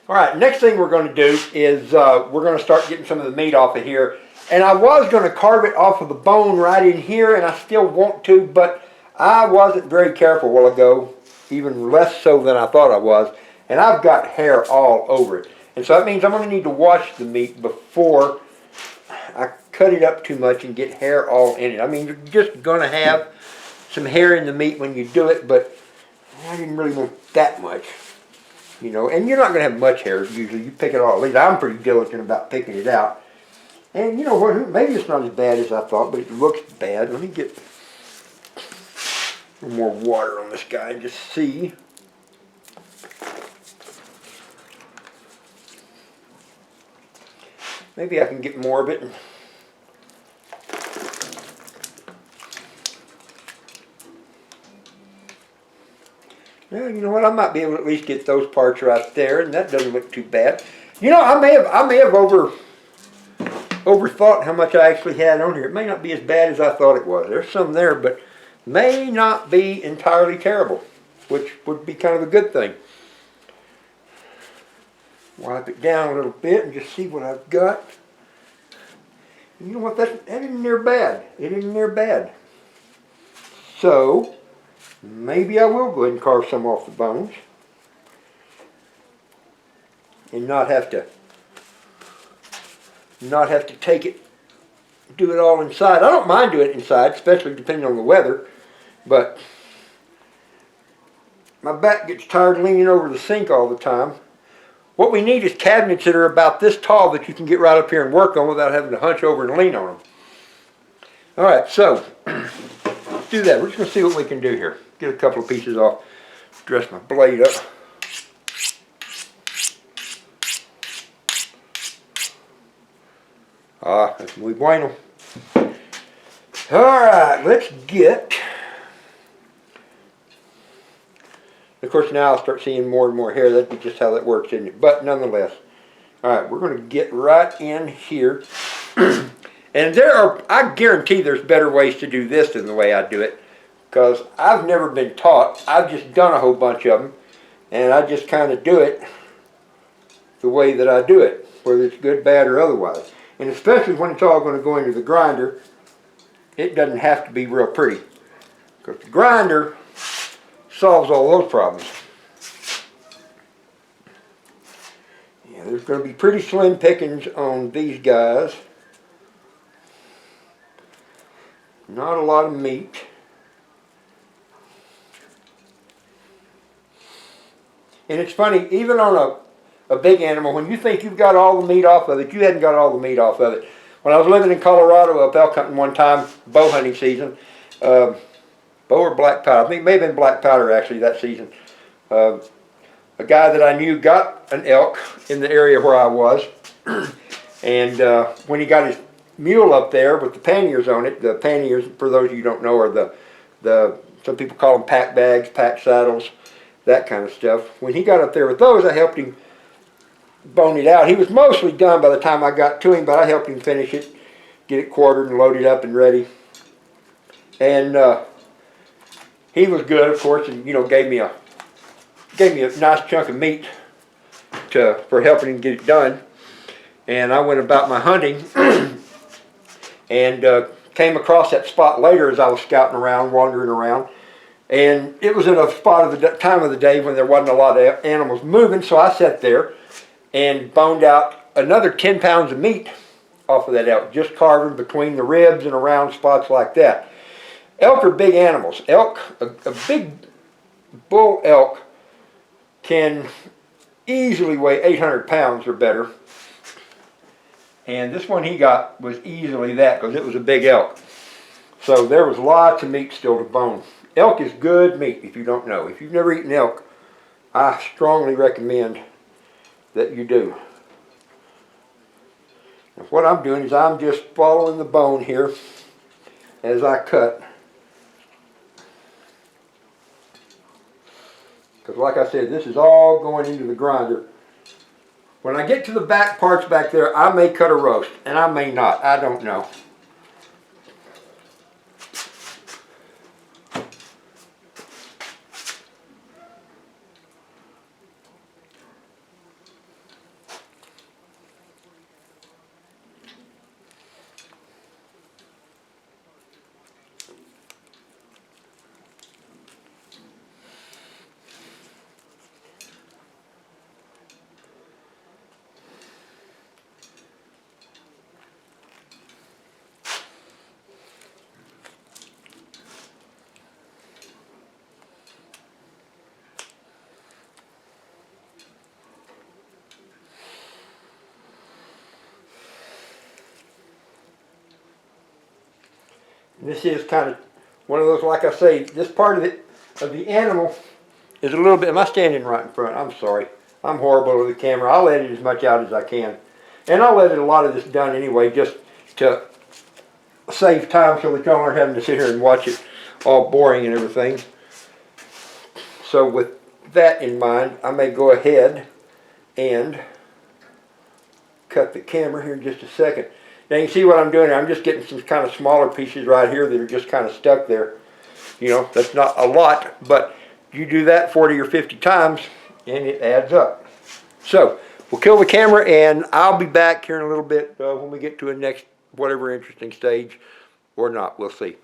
All right, next thing we're going to do is we're going to start getting some of the meat off of here. And I was going to carve it off of the bone right in here, and I still want to, but I wasn't very careful a while ago, even less so than I thought I was. And I've got hair all over it. And so that means I'm going to need to wash the meat before I cut it up too much and get hair all in it. I mean, you're just going to have some hair in the meat when you do it, but I didn't really want that much. You know, and you're not going to have much hair usually. You pick it all. At least I'm pretty diligent about picking it out. And you know what? Maybe it's not as bad as I thought, but it looks bad. Let me get a little more water on this guy and just see. Maybe I can get more of it. Yeah, you know what? I might be able to at least get those parts right there, and that doesn't look too bad. You know, I may have overthought how much I actually had on here. It may not be as bad as I thought it was. There's some there, but may not be entirely terrible, which would be kind of a good thing. Wipe it down a little bit and just see what I've got. You know what? That isn't near bad. It isn't near bad. So maybe I will go ahead and carve some off the bones and not have to take it, do it all inside. I don't mind doing it inside, especially depending on the weather, but my back gets tired leaning over the sink all the time. What we need is cabinets that are about this tall that you can get right up here and work on without having to hunch over and lean on them. All right, so let's do that. We're just going to see what we can do here. Get a couple of pieces off, dress my blade up. Ah, that's muy bueno. All right, let's get. Of course, now I'll start seeing more and more hair. That'd be just how that works, isn't it? But nonetheless. All right, we're going to get right in here. And I guarantee there's better ways to do this than the way I do it. Because I've never been taught. I've just done a whole bunch of them. And I just kind of do it the way that I do it. Whether it's good, bad, or otherwise. And especially when it's all going to go into the grinder, it doesn't have to be real pretty. Because the grinder solves all those problems. Yeah, there's going to be pretty slim pickings on these guys. Not a lot of meat. And it's funny, even on a big animal, when you think you've got all the meat off of it, you hadn't got all the meat off of it. When I was living in Colorado up elk hunting one time, bow hunting season, bow or black powder, I think it may have been black powder actually that season. A guy that I knew got an elk in the area where I was, and when he got his mule up there with the panniers on it, the panniers, for those of you who don't know, are the some people call them pack bags, pack saddles, that kind of stuff. When he got up there with those, I helped him bone it out. He was mostly done by the time I got to him, but I helped him finish it, get it quartered and loaded up and ready. And he was good, of course, and you know, gave me a nice chunk of meat for helping him get it done. And I went about my hunting and came across that spot later as I was scouting around, wandering around. And it was in a spot of the time of the day when there wasn't a lot of animals moving, so I sat there and boned out another 10 pounds of meat off of that elk, just carving between the ribs and around spots like that. Elk are big animals. Elk, a big bull elk can easily weigh 800 pounds or better. And this one he got was easily that because it was a big elk. So there was lots of meat still to bone. Elk is good meat if you don't know. If you've never eaten elk, I strongly recommend that you do. And what I'm doing is I'm just following the bone here as I cut. Because like I said, this is all going into the grinder. When I get to the back parts back there, I may cut a roast, and I may not. I don't know. This is kind of one of those, like I say, this part of the animal is a little bit, am I standing right in front? I'm sorry. I'm horrible with the camera. I'll edit as much out as I can. And I'll edit a lot of this done anyway, just to save time so that y'all aren't having to sit here and watch it all boring and everything. So with that in mind, I may go ahead and cut the camera here in just a second. Now you can see what I'm doing. I'm just getting some kind of smaller pieces right here that are just kind of stuck there. You know, that's not a lot, but you do that 40 or 50 times and it adds up. So we'll kill the camera and I'll be back here in a little bit when we get to a next whatever interesting stage or not. We'll see.